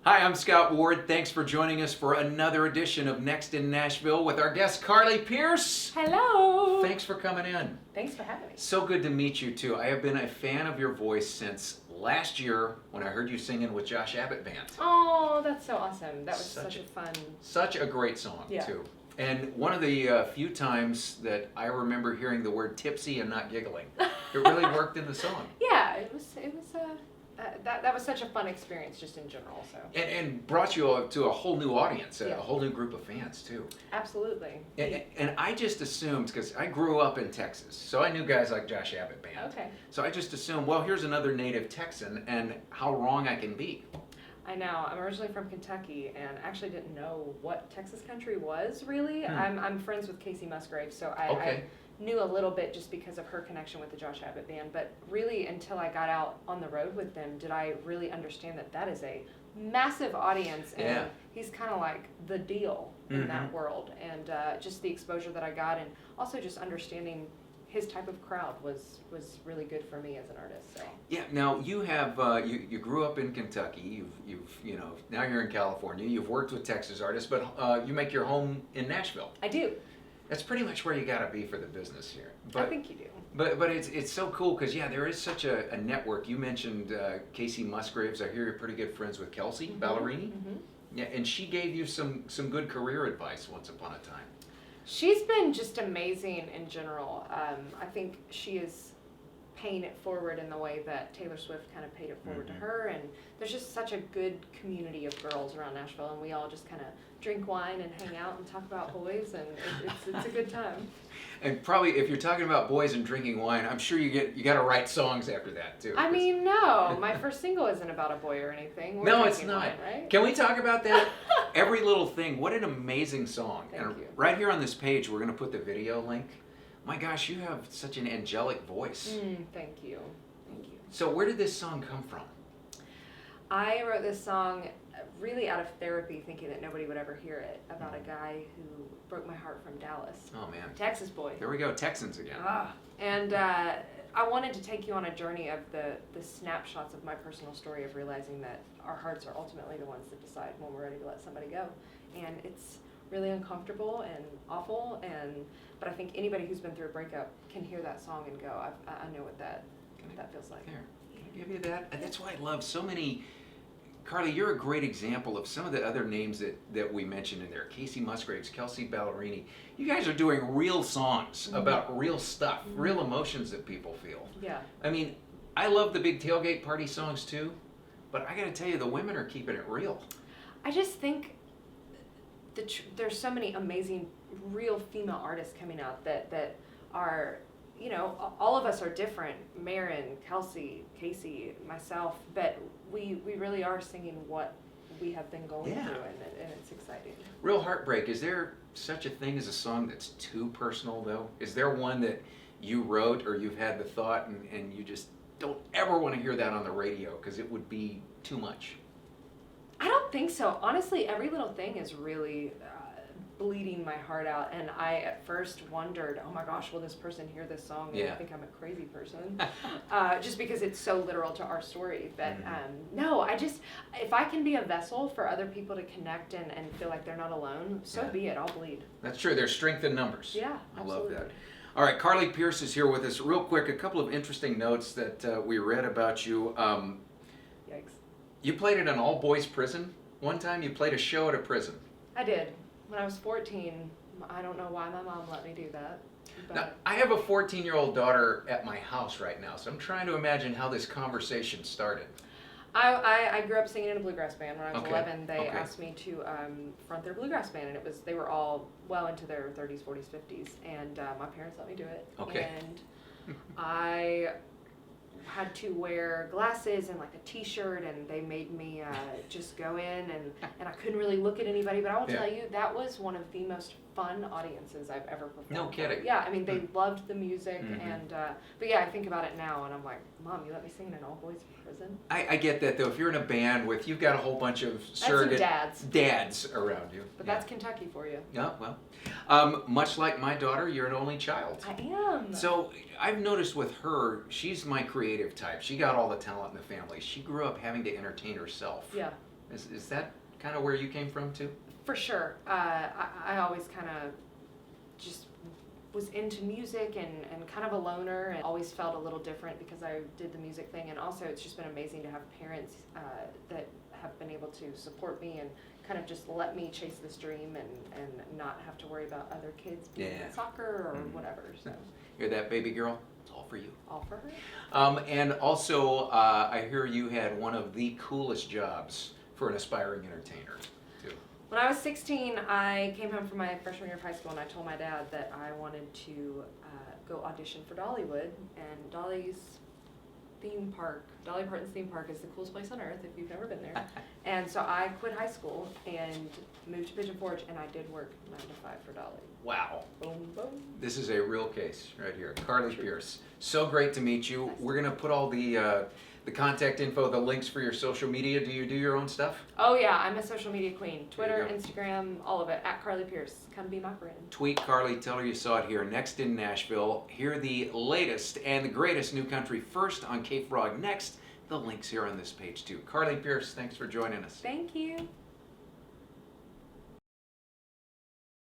Hi, I'm Scott Ward. Thanks for joining us for another edition of Next in Nashville with our guest Carly Pearce. Hello. Thanks for coming in. Thanks for having me. So good to meet you too. I have been a fan of your voice since last year when I heard you singing with Josh Abbott Band. Oh, that's so awesome. That was such a fun. Such a great song too. And one of the few times that I remember hearing the word tipsy and not giggling. It really worked in the song. Yeah, it was that was such a fun experience just in general. So. And brought you to a whole new audience, a whole new group of fans too. Absolutely. And I just assumed, because I grew up in Texas, so I knew guys like Josh Abbott Band. Okay. So I just assumed, well, here's another native Texan, and how wrong I can be. I know. I'm originally from Kentucky, and actually didn't know what Texas country was really. I'm friends with Casey Musgrave, so I knew a little bit just because of her connection with the Josh Abbott Band. But really, until I got out on the road with them, did I really understand that that is a massive audience, and he's kind of like the deal in that world. And just the exposure that I got, and also just understanding his type of crowd was really good for me as an artist. So. Yeah. Now you have you grew up in Kentucky. You've now you're in California. You've worked with Texas artists, but you make your home in Nashville. I do. That's pretty much where you got to be for the business here. I think you do. But it's so cool because there is such a network. You mentioned Casey Musgraves. I hear you're pretty good friends with Kelsey Ballerini. Yeah, and she gave you some good career advice once upon a time. She's been just amazing in general. I think she is paying it forward in the way that Taylor Swift kind of paid it forward to her, and there's just such a good community of girls around Nashville, and we all just kind of drink wine and hang out and talk about boys, and it's a good time. And probably if you're talking about boys and drinking wine, I'm sure you got to write songs after that too. I mean, no, my first single isn't about a boy or anything. No, it's not. Wine, right? Can we talk about that? Every Little Thing. What an amazing song. Thank you. Right here on this page, we're going to put the video link. My gosh, you have such an angelic voice. Thank you. Thank you. So where did this song come from? I wrote this song really out of therapy, thinking that nobody would ever hear it, about a guy who broke my heart from Dallas. Oh, man. Texas boy. There we go, Texans again. And I wanted to take you on a journey of the snapshots of my personal story of realizing that our hearts are ultimately the ones that decide when we're ready to let somebody go. And it's really uncomfortable and awful, but I think anybody who's been through a breakup can hear that song and go, I know what that feels like. Here, can I give you that? And that's why I love so many. Carly, you're a great example of some of the other names that we mentioned in there. Casey Musgraves, Kelsey Ballerini. You guys are doing real songs about real stuff, real emotions that people feel. Yeah. I mean, I love the big tailgate party songs too, but I got to tell you, the women are keeping it real. I just think there's so many amazing real female artists coming out that are, all of us are different. Marin, Kelsey, Casey, myself, but we really are singing what we have been going through, and it's exciting. Real heartbreak. Is there such a thing as a song that's too personal though? Is there one that you wrote or you've had the thought and you just don't ever want to hear that on the radio because it would be too much? I don't think so. Honestly, Every Little Thing is really bleeding my heart out, and I at first wondered, oh my gosh, will this person hear this song and think I'm a crazy person? Just because it's so literal to our story. But no, if I can be a vessel for other people to connect and feel like they're not alone, so be it. I'll bleed. That's true. There's strength in numbers. Yeah, I absolutely. love that. All right, Carly Pearce is here with us. Real quick, a couple of interesting notes that we read about you. Yikes. You played at an all-boys prison one time. You played a show at a prison. I did. When I was 14, I don't know why my mom let me do that. But Now, I have a 14-year-old daughter at my house right now, so I'm trying to imagine how this conversation started. I grew up singing in a bluegrass band. When I was 11, they Okay. asked me to front their bluegrass band, and they were all well into their 30s, 40s, 50s, and my parents let me do it. Okay. And I had to wear glasses and like a t-shirt, and they made me just go in, and I couldn't really look at anybody, but I will tell you, that was one of the most fun audiences I've ever performed. No kidding. Yeah, I mean, they loved the music, and but yeah, I think about it now, and I'm like, Mom, you let me sing in an all-boys prison? I get that though. If you're in a band you've got a whole bunch of surrogate dads around you. But that's Kentucky for you. Yeah, well, much like my daughter, you're an only child. I am. So I've noticed with her, she's my creative type. She got all the talent in the family. She grew up having to entertain herself. Yeah. Is that kind of where you came from too? For sure. I always kind of just was into music and kind of a loner, and always felt a little different because I did the music thing. And also it's just been amazing to have parents that have been able to support me and kind of just let me chase this dream and not have to worry about other kids being at soccer or whatever. So You're that baby girl? It's all for you. all for her. And also, I hear you had one of the coolest jobs for an aspiring entertainer, too. When I was 16, I came home from my freshman year of high school and I told my dad that I wanted to go audition for Dollywood, and Dolly Parton's theme park is the coolest place on earth if you've never been there. And so I quit high school and moved to Pigeon Forge, and I did work 9 to 5 for Dolly. Wow. Boom, boom. This is a real case right here. Carly Pearce. So great to meet you. Nice. We're going to put all the contact info, the links for your social media. Do you do your own stuff? Oh yeah, I'm a social media queen. Twitter, go. Instagram, all of it, at Carly Pearce. Come be my friend. Tweet Carly, tell her you saw it here next in Nashville. Hear the latest and the greatest new country first on Cape Frog next. The link's here on this page too. Carly Pearce, thanks for joining us. Thank you.